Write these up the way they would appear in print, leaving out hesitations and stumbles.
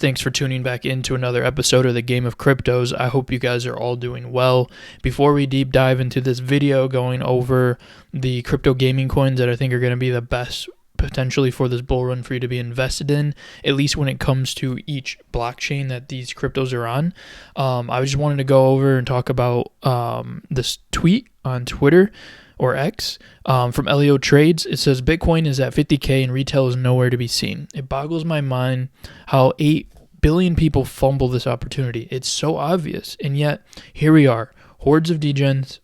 Thanks for tuning back into another episode of the Game of Cryptos. I hope you guys are all doing well. Before we deep dive into this video going over the crypto gaming coins that I think are going to be the best potentially for this bull run for you to be invested in, at least when it comes to each blockchain that these cryptos are on, I just wanted to go over and talk about this tweet on Twitter or X from Elio Trades. It says Bitcoin is at 50K and retail is nowhere to be seen. It boggles my mind how 8 billion people fumble this opportunity. It's so obvious, and yet here we are, hordes of degens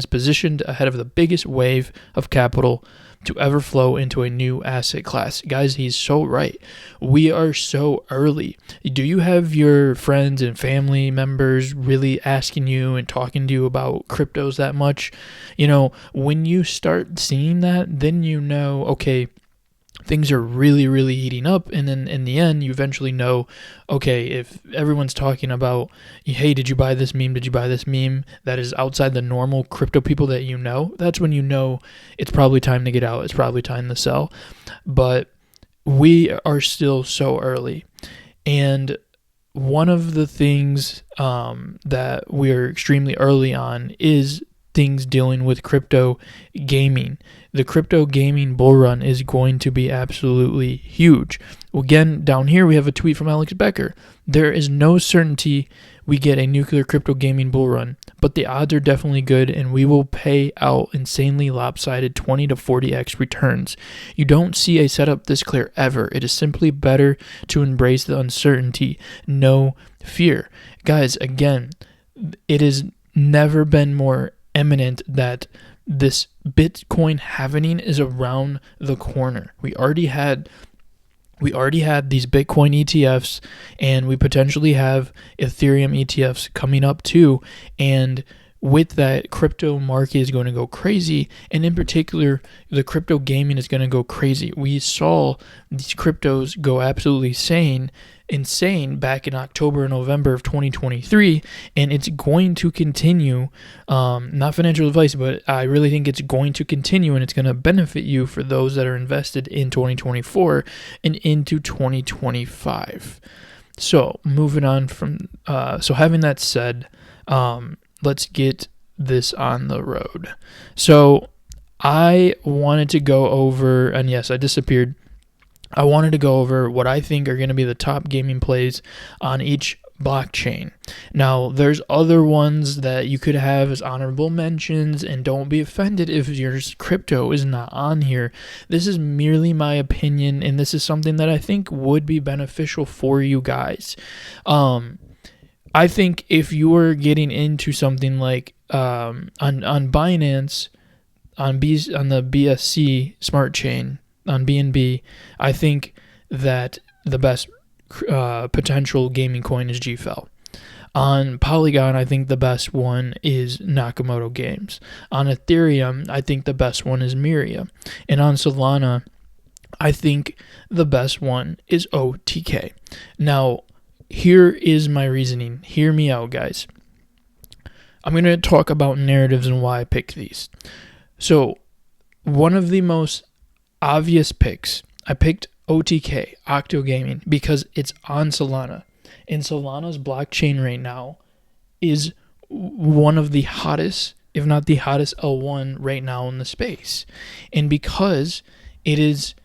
positioned ahead of the biggest wave of capital to ever flow into a new asset class. Guys, he's so right. We are so early. Do you have your friends and family members really asking you and talking to you about cryptos that much? You know, when you start seeing that, then you know, okay, things are really, really heating up. And then in the end, you eventually know, okay, if everyone's talking about, hey, did you buy this meme? Did you buy this meme? That is outside the normal crypto people that you know. That's when you know it's probably time to get out. It's probably time to sell. But we are still so early. And one of the things that we're extremely early on is things dealing with crypto gaming. The crypto gaming bull run is going to be absolutely huge. Again, down here we have a tweet from Alex Becker. There is no certainty we get a nuclear crypto gaming bull run, but the odds are definitely good and we will pay out insanely lopsided 20 to 40x returns. You don't see a setup this clear ever. It is simply better to embrace the uncertainty. No fear. Guys, again, it has never been more eminent that this Bitcoin halving is around the corner. We already had these Bitcoin ETFs, and we potentially have Ethereum ETFs coming up too. And with that, crypto market is going to go crazy, and in particular, the crypto gaming is going to go crazy. We saw these cryptos go absolutely insane back in October and November of 2023, and it's going to continue. Not financial advice, but I really think it's going to continue, and it's going to benefit you for those that are invested in 2024 and into 2025. So moving on from so having that said, let's get this on the road. So I wanted to go over, and yes, I disappeared. I wanted to go over what I think are going to be the top gaming plays on each blockchain. Now, there's other ones that you could have as honorable mentions, and don't be offended if your crypto is not on here. This is merely my opinion, and this is something that I think would be beneficial for you guys. I think if you were getting into something like on Binance, on the BSC smart chain, on BNB, I think that the best potential gaming coin is Gfal. On Polygon, I think the best one is Nakamoto Games. On Ethereum, I think the best one is Myria. And on Solana, I think the best one is OTK. Now, here is my reasoning. Hear me out, guys. I'm going to talk about narratives and why I picked these. So, one of the most obvious picks, I picked OTK, Octo Gaming, because it's on Solana. And Solana's blockchain right now is one of the hottest, if not the hottest L1 right now in the space. And because it is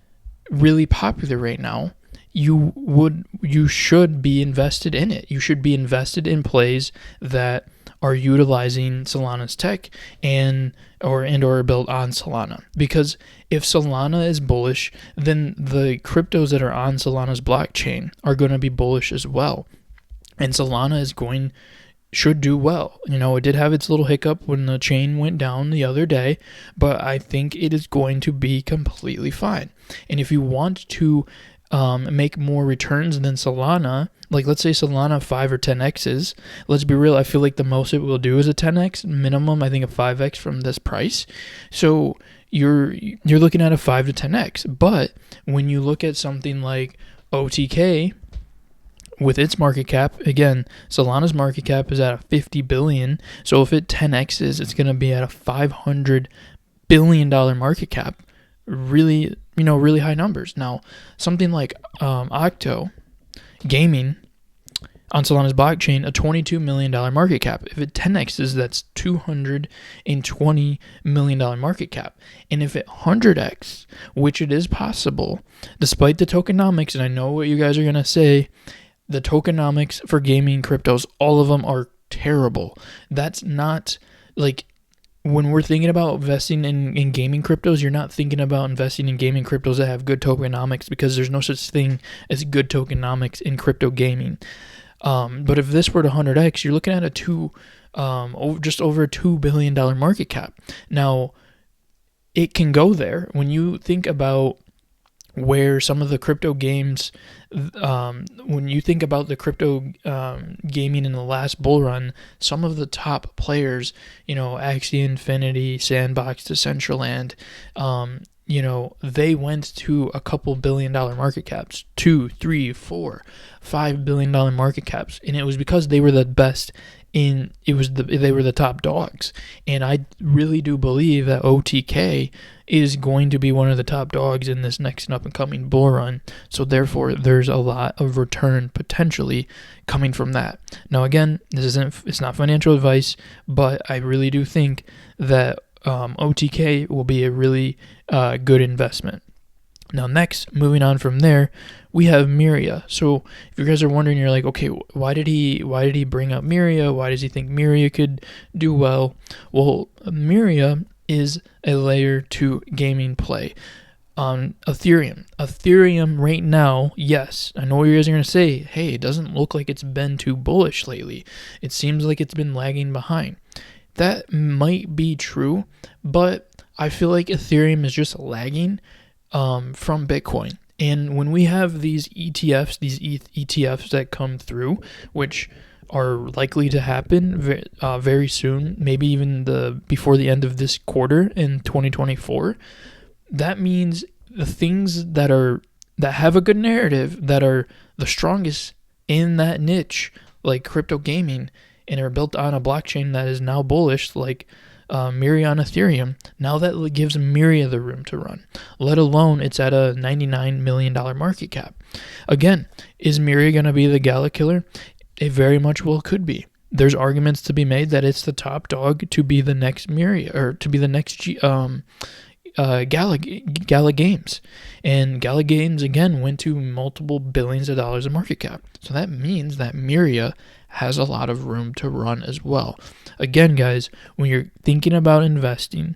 really popular right now, you should be invested in it. You should be invested in plays that are utilizing Solana's tech or built on Solana. Because if Solana is bullish, then the cryptos that are on Solana's blockchain are going to be bullish as well. And Solana should do well. You know, it did have its little hiccup when the chain went down the other day, but I think it is going to be completely fine. And if you want to make more returns than Solana, like let's say Solana 5 or 10x's, let's be real, I feel like the most it will do is a 10x, minimum I think a 5x from this price. So you're looking at a 5 to 10x. But when you look at something like OTK with its market cap, again, Solana's market cap is at a 50 billion. So if it 10x's, it's going to be at a $500 billion market cap. Really high numbers. Now, something like Octo, gaming on Solana's blockchain a $22 million market cap. If it 10x's, that's $220 million market cap. And if it 100x, which it is possible, despite the tokenomics, and I know what you guys are going to say, the tokenomics for gaming cryptos, all of them are terrible. That's not like, when we're thinking about investing in gaming cryptos, you're not thinking about investing in gaming cryptos that have good tokenomics, because there's no such thing as good tokenomics in crypto gaming. But if this were to 100x, you're looking at just over a $2 billion market cap. Now, it can go there. When you think about where some of the crypto games, when you think about the crypto gaming in the last bull run, some of the top players, Axie Infinity, Sandbox, Decentraland, they went to a couple $1 billion market caps, 2, 3, 4, $5 billion market caps, and it was because they were the best they were the top dogs. And I really do believe that OTK is going to be one of the top dogs in this next up and coming bull run. So therefore, there's a lot of return potentially coming from that. Now, again, it's not financial advice, but I really do think that OTK will be a really good investment. Now, next, moving on from there, we have Myria. So if you guys are wondering, you're like, okay, why did he bring up Myria? Why does he think Myria could do well? Well, Myria is a layer 2 gaming play on Ethereum. Ethereum right now, yes, I know what you guys are going to say, hey, it doesn't look like it's been too bullish lately. It seems like it's been lagging behind. That might be true, but I feel like Ethereum is just lagging from Bitcoin. And when we have these ETFs, ETFs that come through, which are likely to happen very soon, maybe even before the end of this quarter in 2024, that means the things that have a good narrative, that are the strongest in that niche, like crypto gaming, and are built on a blockchain that is now bullish, like Myria on Ethereum, now that gives Myria the room to run, let alone it's at a $99 million market cap. Again, is Myria going to be the gala killer? It very much well could be. There's arguments to be made that it's the top dog to be the next Myria, or to be the next Gala Games. And Gala Games, again, went to multiple billions of dollars of market cap. So that means that Myria has a lot of room to run as well. Again, guys, when you're thinking about investing,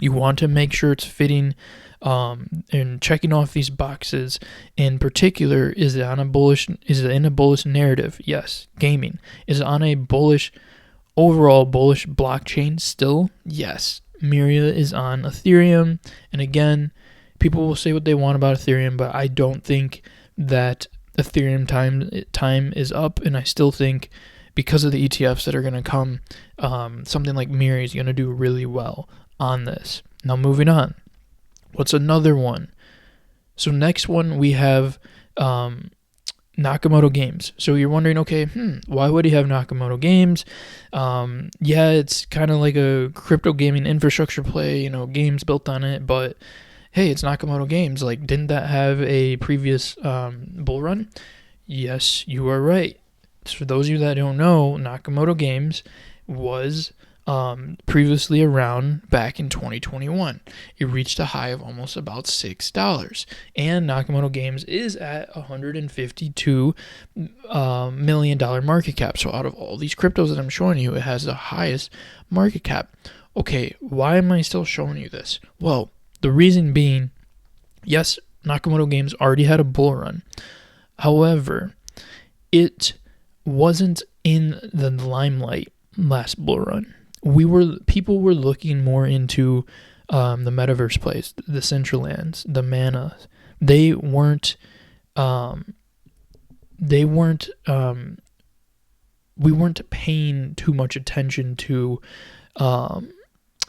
you want to make sure it's fitting and checking off these boxes. In particular, is it in a bullish narrative? Yes. Gaming. Is it on a overall bullish blockchain still? Yes. Myria is on Ethereum. And again, people will say what they want about Ethereum, but I don't think that Ethereum time is up, and I still think because of the ETFs that are going to come, something like Myria is going to do really well on this. Now, moving on. What's another one? So next one we have Nakamoto Games. So you're wondering, okay, why would he have Nakamoto Games? Yeah, it's kind of like a crypto gaming infrastructure play, games built on it, but hey, it's Nakamoto Games. Like, didn't that have a previous bull run? Yes, you are right. So for those of you that don't know, Nakamoto Games was previously around back in 2021. It reached a high of almost about $6. And Nakamoto Games is at $152 million market cap. So out of all these cryptos that I'm showing you, it has the highest market cap. Okay, why am I still showing you this? Well, the reason being, yes, Nakamoto Games already had a bull run. However, it wasn't in the limelight last bull run. People were looking more into the metaverse plays, the Decentralands, the Mana. We weren't paying too much attention to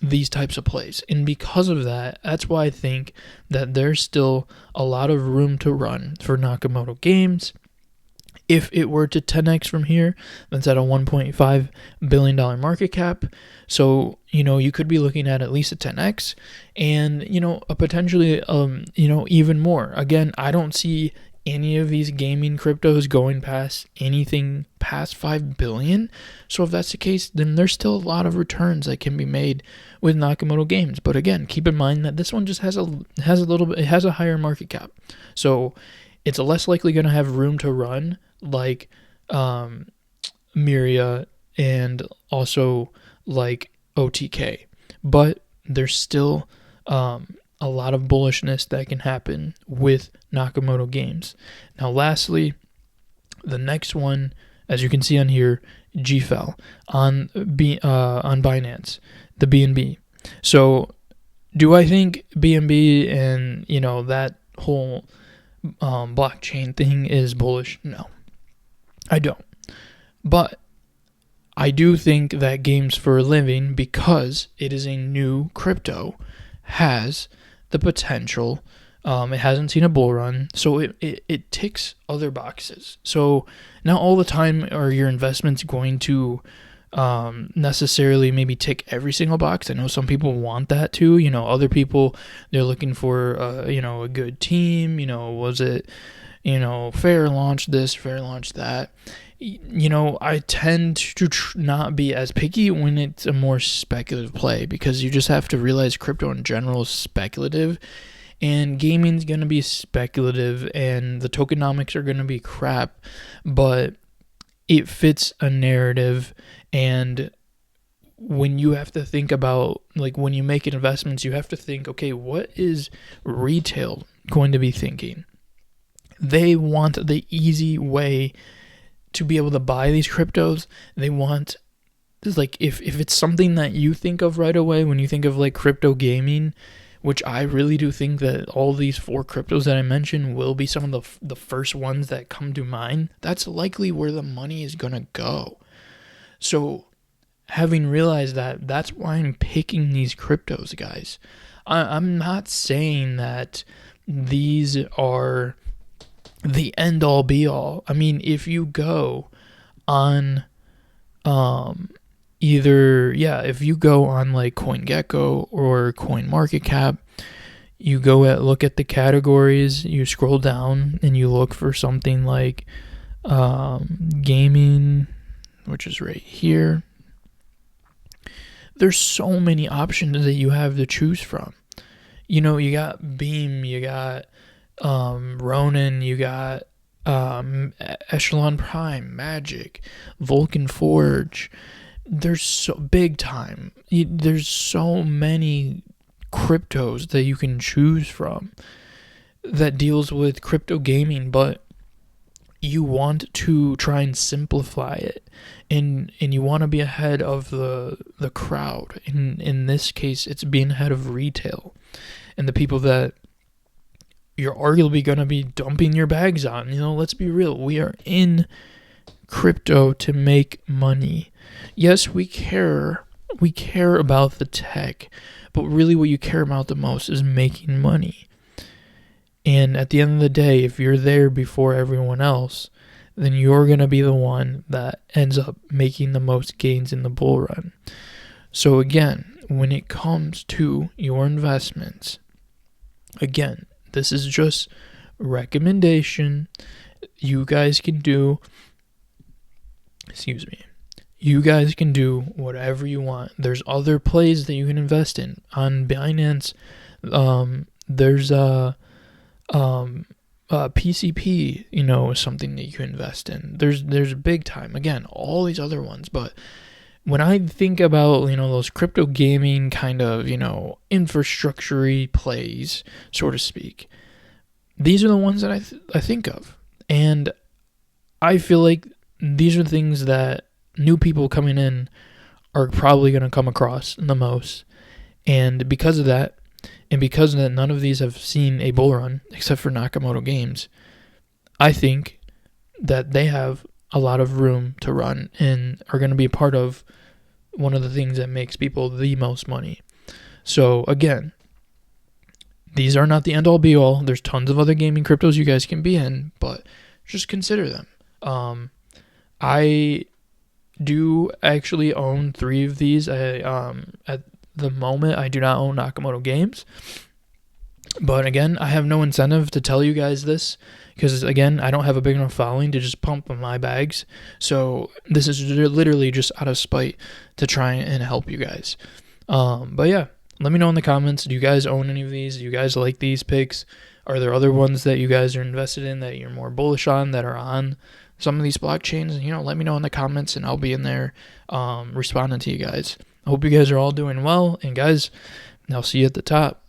these types of plays. And because of that, that's why I think that there's still a lot of room to run for Nakamoto Games. If it were to 10x from here, that's at a $1.5 billion market cap. So, you could be looking at least a 10x and, a potentially, even more. Again, I don't see any of these gaming cryptos going past anything past 5 billion. So if that's the case, then there's still a lot of returns that can be made with Nakamoto Games. But again, keep in mind that this one just has a little bit, it has a higher market cap. So it's less likely going to have room to run like Myria and also like OTK. But there's still a lot of bullishness that can happen with Nakamoto Games. Now, lastly, the next one, as you can see on here, Gfal on Binance, the BNB. So, do I think BNB and that whole blockchain thing is bullish? No, I don't. But I do think that games for a living, because it is a new crypto, has the potential. It hasn't seen a bull run, so it ticks other boxes. So not all the time are your investments going to necessarily maybe tick every single box. I know some people want that too. Other people, they're looking for a good team. Was it fair launch this, fair launch that. I tend to not be as picky when it's a more speculative play, because you just have to realize crypto in general is speculative, and gaming is going to be speculative, and the tokenomics are going to be crap, but it fits a narrative. And when you have to think about, like, when you make investments, you have to think, okay, what is retail going to be thinking? They want the easy way to be able to buy these cryptos. They want, like, if it's something that you think of right away when you think of like crypto gaming, which I really do think that all these 4 cryptos that I mentioned will be some of the first ones that come to mind, that's likely where the money is going to go. So having realized that, that's why I'm picking these cryptos, guys. I'm not saying that these are the end all be all. I mean, if you go on if you go on like CoinGecko or CoinMarketCap, you look at the categories, you scroll down and you look for something like gaming, which is right here. There's so many options that you have to choose from. You got Beam, you got Ronin, you got Echelon Prime, Magic, Vulcan Forge. There's so big time. There's so many cryptos that you can choose from that deals with crypto gaming, but you want to try and simplify it, and you want to be ahead of the crowd. In this case, it's being ahead of retail and the people that you're arguably going to be dumping your bags on. Let's be real. We are in crypto to make money. Yes, we care about the tech, but really what you care about the most is making money. And at the end of the day, if you're there before everyone else, then you're going to be the one that ends up making the most gains in the bull run. So again, when it comes to your investments, again, this is just recommendation. You guys can do whatever you want. There's other plays that you can invest in. On Binance, there's PCP, is something that you can invest in. There's big time. Again, all these other ones. But when I think about, those crypto gaming kind of, infrastructure-y plays, so to speak, these are the ones that I think of. And I feel like these are things that new people coming in are probably going to come across the most. And because of that, none of these have seen a bull run except for Nakamoto Games, I think that they have a lot of room to run and are going to be a part of one of the things that makes people the most money. So again, these are not the end all be all. There's tons of other gaming cryptos you guys can be in, but just consider them. I do actually own 3 of these. At the moment, I do not own Nakamoto Games. But again, I have no incentive to tell you guys this because, again, I don't have a big enough following to just pump my bags. So this is literally just out of spite to try and help you guys. But yeah, let me know in the comments. Do you guys own any of these? Do you guys like these picks? Are there other ones that you guys are invested in that you're more bullish on that are on some of these blockchains? You know, let me know in the comments and I'll be in there responding to you guys. I hope you guys are all doing well. And guys, I'll see you at the top.